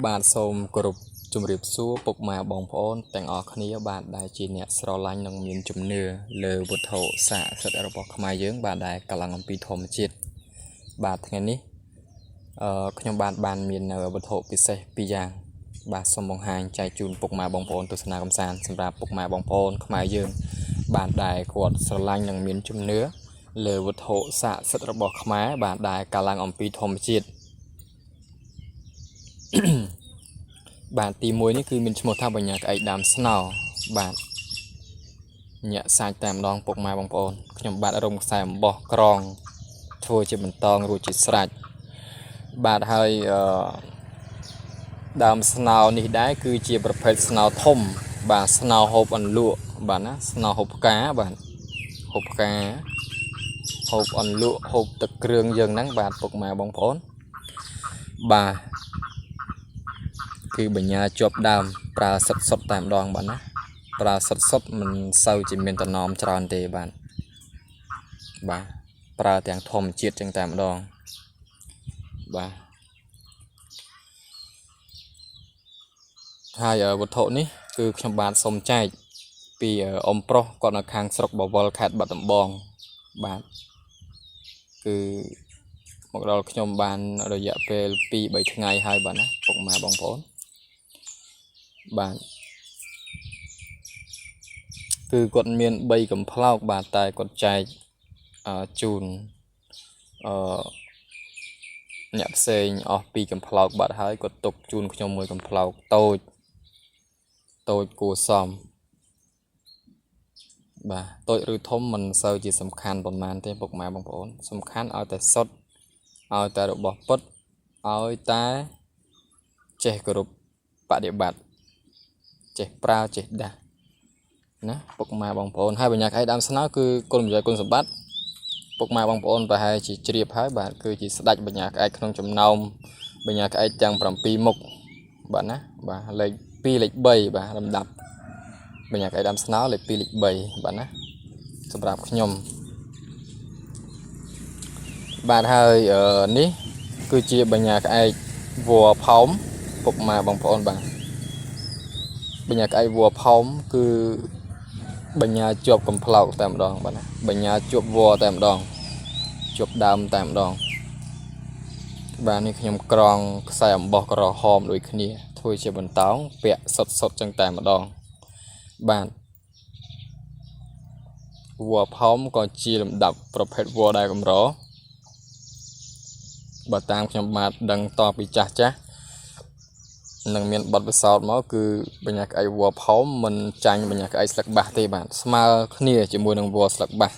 បាទសូមគោរពជំរាបសួរពុកម៉ែបងប្អូនទាំងអស់គ្នាបាទដែលជាអ្នកស្រឡាញ់និងមានជំនឿលើវត្ថុស័ក្តិសិទ្ធិរបស់ខ្មែរយើងបាទដែលកឡើងអំពីធម្មជាតិបាទថ្ងៃនេះខ្ញុំបានមានវត្ថុពិសេសពីរយ៉ាងបាទសូមបង្ហាញចែកជូនពុកម៉ែបងប្អូនទស្សនាកម្សាន្តសម្រាប់ពុកម៉ែបងប្អូនខ្មែរយើងបាទដែលគាត់ស្រឡាញ់និងមានជំនឿលើវត្ថុស័ក្តិសិទ្ធិរបស់ខ្មែរបាទដែលកឡើងអំពីធម្មជាតិបាទទី1នេះគឺមានឈ្មោះថាបញ្ញាក្អែកដើមស្នោបាទញាក់សាច់តែម្ដងពុកម៉ែបងប្អូនខ្ញុំបាទរំខ្សែអំបោះក្រងធ្វើជាបន្តរួចជាស្រេចបាទហើយដើមស្នោនេះដែរគឺជាប្រភេទស្នោធំបាទស្នោហូបអន្លក់បាទណាស្នោហូបផ្កាបាទហូបផ្កាហូបអន្លក់ហូបទឹកគ្រឿងយើងហ្នឹងបាទពុកម៉ែបងប្អូនបាទគឺបញ្ញាជាប់ដើមប្រើសិតសុតតែម្ដងបាទណាប្រើសិតសុតមិនសូវជាមានតំណមច្រើនទេបាទប្រើទាំងធម្មជាតិចឹងតែម្ដងបាទហើយវត្ថុនេះគឺខ្ញុំបានសុំចែកពីអ៊ំប្រុសគាត់នៅខាងស្រុកបវរខេត្តបាត់ដំបងបាទគឺមកដល់ខ្ញុំបានរយៈពេល 2-3 ថ្ងៃហើយបាទណាពុកម៉ែបងប្អូនបាទគឺគាត់មាន3កំប្លោកបាទតែគាត់ចែកជូនអ្នកផ្សេងអស់2កំប្លោកបាទហើយគាត់ទុកជូនខ្ញុំ1កំប្លោកតូចគួរសមបាទតូចឬធំមិនសូវជាសំខាន់ប៉ុន្មានទេពុកម៉ែបងប្អូនសំខាន់ឲ្យតែសុទ្ធឲ្យតែរបស់ពិតឲ្យតែចេះគោរពបដិបត្តិចេះប្រើចេះដាស់ណាពុកម៉ែបងប្អូនហើយបញ្ញាក្អែកដើមស្នោគឺគុណប្រយោជន៍គុណសម្បត្តិពុកម៉ែបងប្អូនប្រហែលជាជ្រាបហើយបាទគឺជាស្ដេចបញ្ញាក្អែកក្នុងចំណោមបញ្ញាក្អែកទាំង7មុខបាទណាបាទលេខ2លេខ3បាទលំដាប់បញ្ញាក្អែកដើមស្នោលេខ2លេខ3បាទណាសម្រាប់ខ្ញុំបាទហើយនេះគឺជាបញ្ញាក្អែកវល្លិផោមពុកម៉ែបងប្អូនបាទបញ្ញាក្អែកវល្លិផោមគឺបញ្ញាជាប់កំប្លោកតែម្ដងបាទណាបញ្ញាជាប់វល្លិតែម្ដងជាប់ដើមតែម្ដងបាទនេះខ្ញុំក្រងខ្សែអំបោះក្រហមដូចគ្នាធ្វើជាបន្តោងពាក់សុតចឹងតែម្ដងបាទវល្លិផោមក៏ជាលំដាប់ប្រភេទវល្លិដែលកម្របើតាមខ្ញុំបាទដឹងតពីចាស់នឹងមានបទពិសោធន៍មកគឺបញ្ញាក្អែកវល្លិផោមមិនចាញ់បញ្ញាក្អែកស្លឹកបាសទេបាទស្មើគ្នាជាមួយនឹងវល្លិស្លឹកបាស